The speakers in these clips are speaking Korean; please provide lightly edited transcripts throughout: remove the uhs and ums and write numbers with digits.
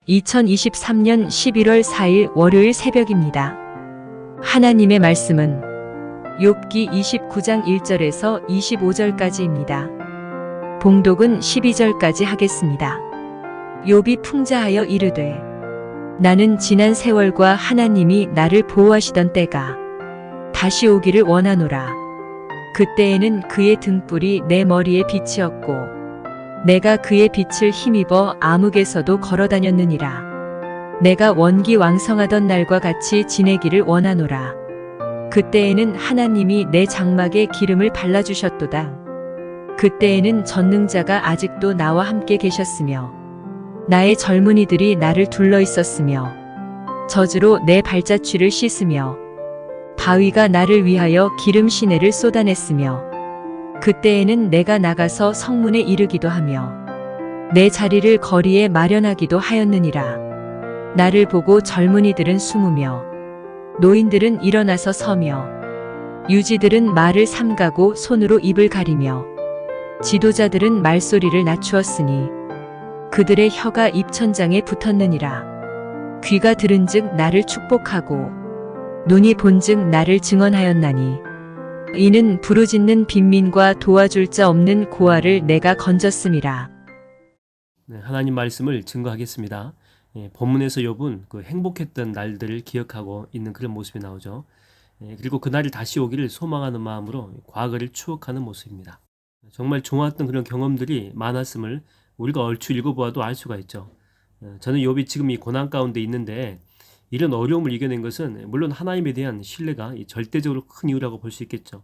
2023년 11월 4일 월요일 새벽입니다. 하나님의 말씀은 욥기 29장 1절에서 25절까지입니다. 봉독은 12절까지 하겠습니다. 욥이 풍자하여 이르되 나는 지난 세월과 하나님이 나를 보호하시던 때가 다시 오기를 원하노라. 그때에는 그의 등불이 내 머리에 빛이었고 내가 그의 빛을 힘입어 암흑에서도 걸어다녔느니라. 내가 원기 왕성하던 날과 같이 지내기를 원하노라. 그때에는 하나님이 내 장막에 기름을 발라주셨도다. 그때에는 전능자가 아직도 나와 함께 계셨으며 나의 젊은이들이 나를 둘러 있었으며 젖으로 내 발자취를 씻으며 바위가 나를 위하여 기름 시내를 쏟아냈으며 그때에는 내가 나가서 성문에 이르기도 하며 내 자리를 거리에 마련하기도 하였느니라. 나를 보고 젊은이들은 숨으며 노인들은 일어나서 서며 유지들은 말을 삼가고 손으로 입을 가리며 지도자들은 말소리를 낮추었으니 그들의 혀가 입천장에 붙었느니라. 귀가 들은즉 나를 축복하고 눈이 본즉 나를 증언하였나니 이는 부르짖는 빈민과 도와줄 자 없는 고아를 내가 건졌음이라. 네, 하나님 말씀을 증거하겠습니다. 본문에서 욥은 그 행복했던 날들을 기억하고 있는 그런 모습이 나오죠. 그리고 그날이 다시 오기를 소망하는 마음으로 과거를 추억하는 모습입니다. 정말 좋았던 그런 경험들이 많았음을 우리가 얼추 읽어보아도 알 수가 있죠. 저는 욥이 지금 이 고난 가운데 있는데 이런 어려움을 이겨낸 것은 물론 하나님에 대한 신뢰가 절대적으로 큰 이유라고 볼 수 있겠죠.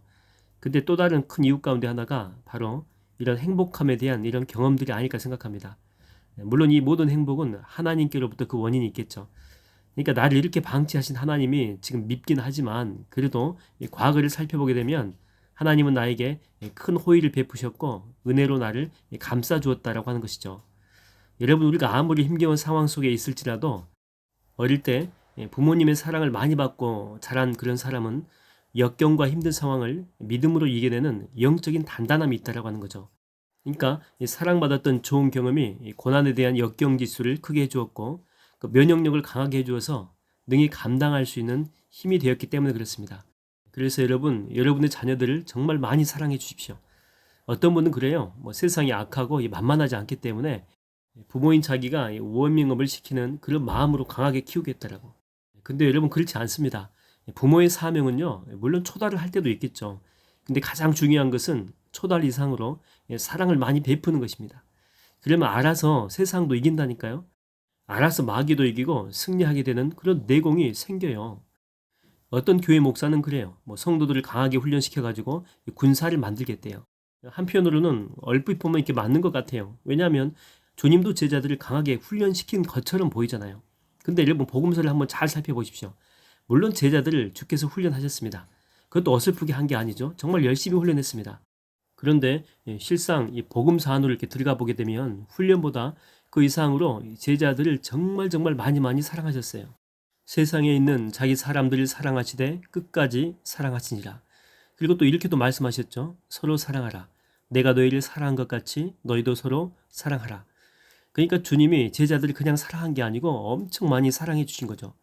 근데 또 다른 큰 이유 가운데 하나가 바로 이런 행복함에 대한 이런 경험들이 아닐까 생각합니다. 물론 이 모든 행복은 하나님께로부터 그 원인이 있겠죠. 그러니까 나를 이렇게 방치하신 하나님이 지금 밉긴 하지만 그래도 이 과거를 살펴보게 되면 하나님은 나에게 큰 호의를 베푸셨고 은혜로 나를 감싸 주었다라고 하는 것이죠. 여러분, 우리가 아무리 힘겨운 상황 속에 있을지라도 어릴 때 부모님의 사랑을 많이 받고 자란 그런 사람은 역경과 힘든 상황을 믿음으로 이겨내는 영적인 단단함이 있다라고 하는 거죠. 그러니까 이 사랑받았던 좋은 경험이 이 고난에 대한 역경 지수를 크게 해주었고 그 면역력을 강하게 해주어서 능히 감당할 수 있는 힘이 되었기 때문에 그렇습니다. 그래서 여러분, 여러분의 자녀들을 정말 많이 사랑해 주십시오. 어떤 분은 그래요. 세상이 악하고 만만하지 않기 때문에 부모인 자기가 원명업을 시키는 그런 마음으로 강하게 키우겠다라고. 근데 여러분, 그렇지 않습니다. 부모의 사명은요, 물론 초달을 할 때도 있겠죠. 근데 가장 중요한 것은 초달 이상으로 사랑을 많이 베푸는 것입니다. 그러면 알아서 세상도 이긴다니까요. 알아서 마귀도 이기고 승리하게 되는 그런 내공이 생겨요. 어떤 교회 목사는 그래요. 성도들을 강하게 훈련시켜가지고 군사를 만들겠대요. 한편으로는 얼핏 보면 이렇게 맞는 것 같아요. 왜냐하면 주님도 제자들을 강하게 훈련시킨 것처럼 보이잖아요. 근데 여러분, 복음서를 한번 잘 살펴보십시오. 물론 제자들을 주께서 훈련하셨습니다. 그것도 어설프게 한 게 아니죠. 정말 열심히 훈련했습니다. 그런데 실상 이 복음서 안으로 이렇게 들어가 보게 되면 훈련보다 그 이상으로 제자들을 정말 많이 사랑하셨어요. 세상에 있는 자기 사람들을 사랑하시되 끝까지 사랑하시니라. 그리고 또 이렇게도 말씀하셨죠. 서로 사랑하라. 내가 너희를 사랑한 것 같이 너희도 서로 사랑하라. 그러니까 주님이 제자들을 그냥 사랑한 게 아니고 엄청 많이 사랑해 주신 거죠.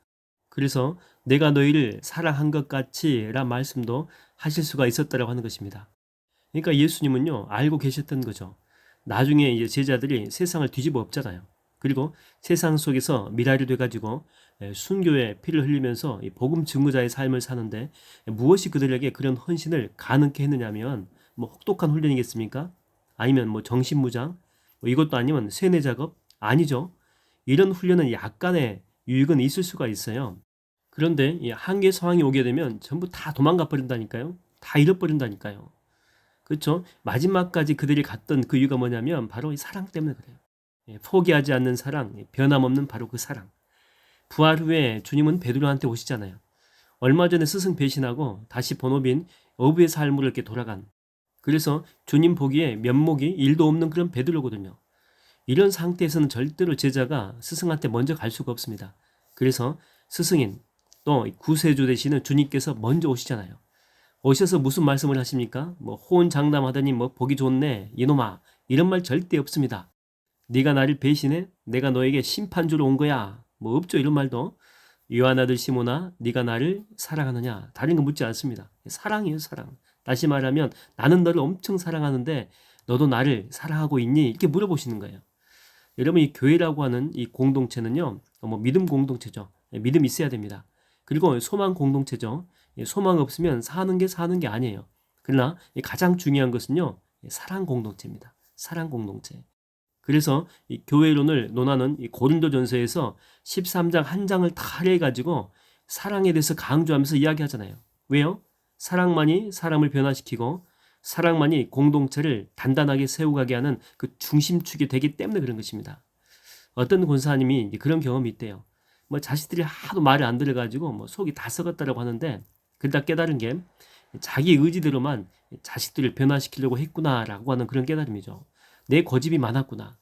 그래서 내가 너희를 사랑한 것 같이 란 말씀도 하실 수가 있었다라고 하는 것입니다. 그러니까 예수님은요, 알고 계셨던 거죠. 나중에 이제 제자들이 세상을 뒤집어 엎잖아요. 그리고 세상 속에서 미랄이 돼가지고 순교의 피를 흘리면서 이 복음 증거자의 삶을 사는데 무엇이 그들에게 그런 헌신을 가능케 했느냐면 혹독한 훈련이겠습니까? 아니면 정신무장? 이것도 아니면 세뇌 작업? 아니죠. 이런 훈련은 약간의 유익은 있을 수가 있어요. 그런데 이 한계 상황이 오게 되면 전부 다 도망가 버린다니까요. 다 잃어버린다니까요. 그렇죠? 마지막까지 그들이 갔던 그 이유가 뭐냐면 바로 이 사랑 때문에 그래요. 포기하지 않는 사랑, 변함없는 바로 그 사랑. 부활 후에 주님은 베드로한테 오시잖아요. 얼마 전에 스승 배신하고 다시 번호빈 어부의 삶으로 이렇게 돌아간. 그래서 주님 보기에 면목이 1도 없는 그런 베드로거든요. 이런 상태에서는 절대로 제자가 스승한테 먼저 갈 수가 없습니다. 그래서 스승인 또 구세주 되시는 주님께서 먼저 오시잖아요. 오셔서 무슨 말씀을 하십니까? 호언장담하더니 보기 좋네 이놈아, 이런 말 절대 없습니다. 네가 나를 배신해? 내가 너에게 심판 주러 온 거야. 뭐 없죠, 이런 말도. 요한 아들 시몬아, 네가 나를 사랑하느냐? 다른 거 묻지 않습니다. 사랑이에요, 사랑. 다시 말하면 나는 너를 엄청 사랑하는데 너도 나를 사랑하고 있니? 이렇게 물어보시는 거예요. 여러분, 이 교회라고 하는 이 공동체는요, 뭐 믿음 공동체죠. 믿음 있어야 됩니다. 그리고 소망 공동체죠. 소망 없으면 사는 게 아니에요. 그러나 가장 중요한 것은요, 사랑 공동체입니다. 사랑 공동체. 그래서 이 교회론을 논하는 이 고린도전서에서 13장 한 장을 다 할애해가지고 사랑에 대해서 강조하면서 이야기하잖아요. 왜요? 사랑만이 사람을 변화시키고 사랑만이 공동체를 단단하게 세워가게 하는 그 중심축이 되기 때문에 그런 것입니다. 어떤 권사님이 그런 경험이 있대요. 뭐 자식들이 하도 말을 안 들어가지고 뭐 속이 다 썩었다라고 하는데 그러다 깨달은 게 자기 의지대로만 자식들을 변화시키려고 했구나라고 하는 그런 깨달음이죠. 내 고집이 많았구나.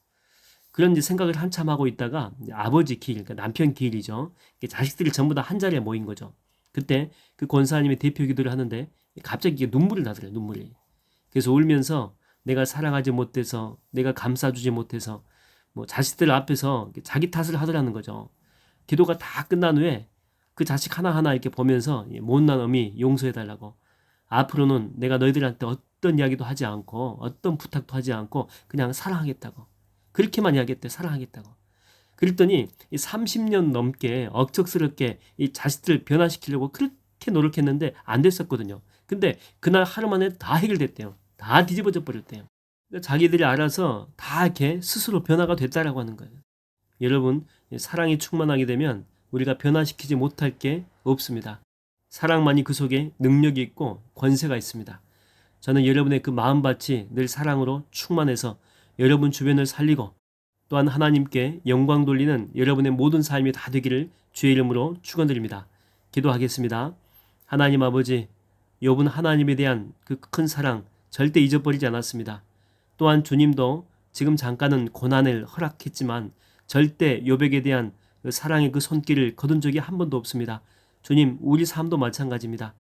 그런 이제 생각을 한참 하고 있다가 아버지 길, 그러니까 남편 길이죠. 자식들이 전부 다 한 자리에 모인 거죠. 그때 그 권사님이 대표 기도를 하는데 갑자기 눈물을 나더래요, 눈물이. 그래서 울면서 내가 사랑하지 못해서, 내가 감싸주지 못해서, 뭐 자식들 앞에서 자기 탓을 하더라는 거죠. 기도가 다 끝난 후에 그 자식 하나하나 이렇게 보면서 못난 어미 용서해달라고. 앞으로는 내가 너희들한테 어떤 이야기도 하지 않고 어떤 부탁도 하지 않고 그냥 사랑하겠다고. 그렇게만 이야기했대, 사랑하겠다고. 그랬더니 30년 넘게 억척스럽게 이 자식들을 변화시키려고 그렇게 노력했는데 안 됐었거든요. 근데 그날 하루 만에 다 해결됐대요. 다 뒤집어져 버렸대요. 그러니까 자기들이 알아서 다 이렇게 스스로 변화가 됐다라고 하는 거예요. 여러분, 사랑이 충만하게 되면 우리가 변화시키지 못할 게 없습니다. 사랑만이 그 속에 능력이 있고 권세가 있습니다. 저는 여러분의 그 마음밭이 늘 사랑으로 충만해서 여러분 주변을 살리고 또한 하나님께 영광 돌리는 여러분의 모든 삶이 다 되기를 주의 이름으로 축원드립니다. 기도하겠습니다. 하나님 아버지, 욥은 하나님에 대한 그 큰 사랑 절대 잊어버리지 않았습니다. 또한 주님도 지금 잠깐은 고난을 허락했지만 절대 욥에게 대한 그 사랑의 그 손길을 거둔 적이 한 번도 없습니다. 주님, 우리 삶도 마찬가지입니다.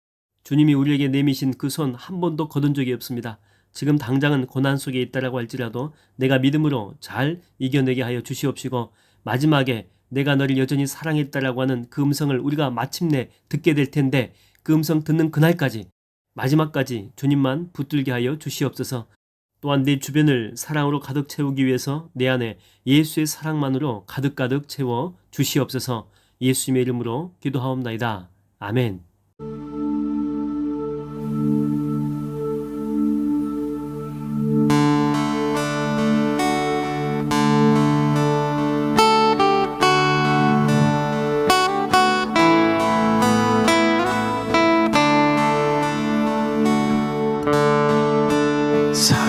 주님이 우리에게 내미신 그 손 한 번도 거둔 적이 없습니다. 지금 당장은 고난 속에 있다라고 할지라도 내가 믿음으로 잘 이겨내게 하여 주시옵시고 마지막에 내가 너를 여전히 사랑했다라고 하는 그 음성을 우리가 마침내 듣게 될 텐데 그 음성 듣는 그날까지 마지막까지 주님만 붙들게 하여 주시옵소서. 또한 내 주변을 사랑으로 가득 채우기 위해서 내 안에 예수의 사랑만으로 가득가득 채워 주시옵소서. 예수님의 이름으로 기도하옵나이다. 아멘.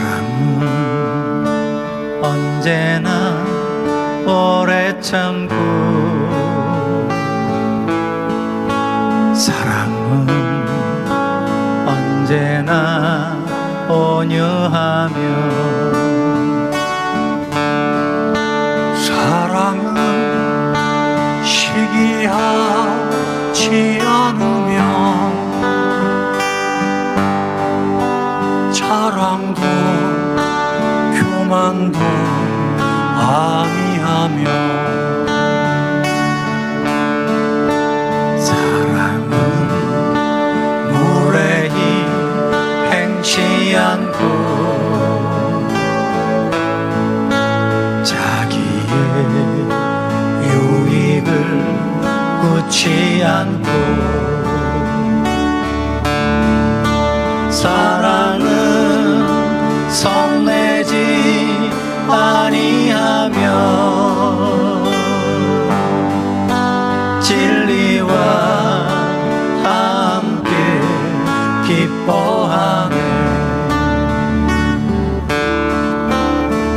사랑은 언제나 오래 참고 사랑은 언제나 온유하며 사랑은 시기하지 않으며 자랑도 교만도 아니하며 사랑은 무례히 행치 않고 자기의 유익을 굳지 않고 사랑은 성내지 아니하며 진리와 함께 기뻐하네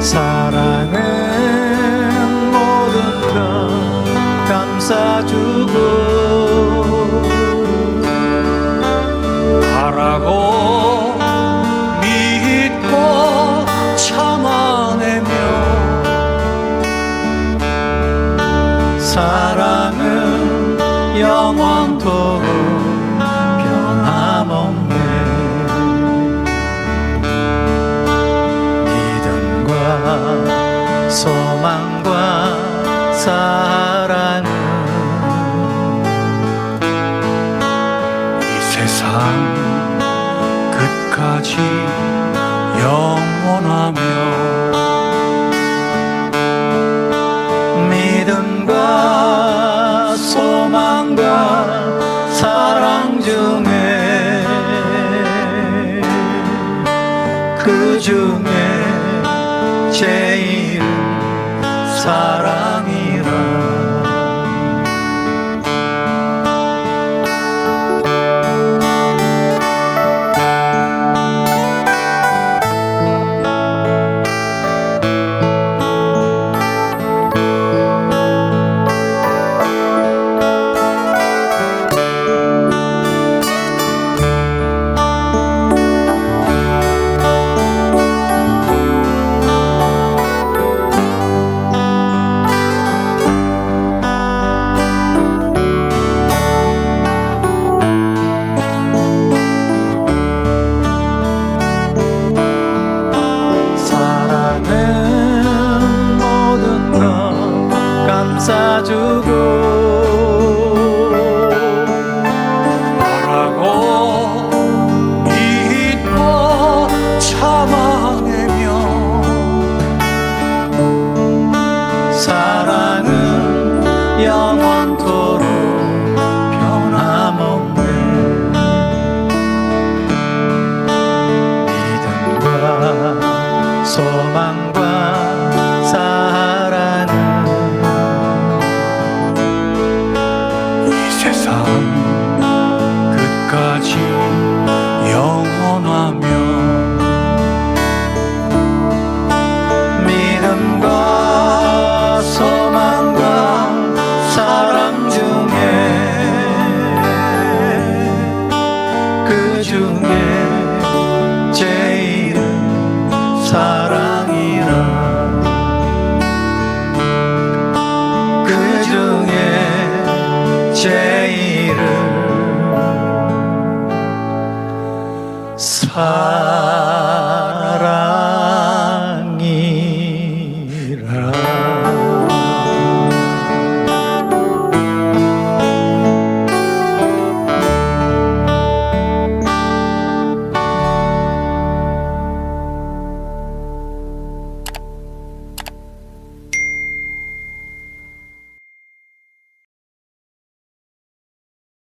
사랑은 모든 것 감싸주고 바라고 참아내며 사랑은 영원토록 변함없네 믿음과 소망 소망과 사랑은 이 세상 끝까지 영원하며 믿음과 소망과 사랑 중에 그 중에 제일은 사랑이라. 사랑은 모든 것 감싸주고 바라고 잊고 참아내며 사랑은 영원토록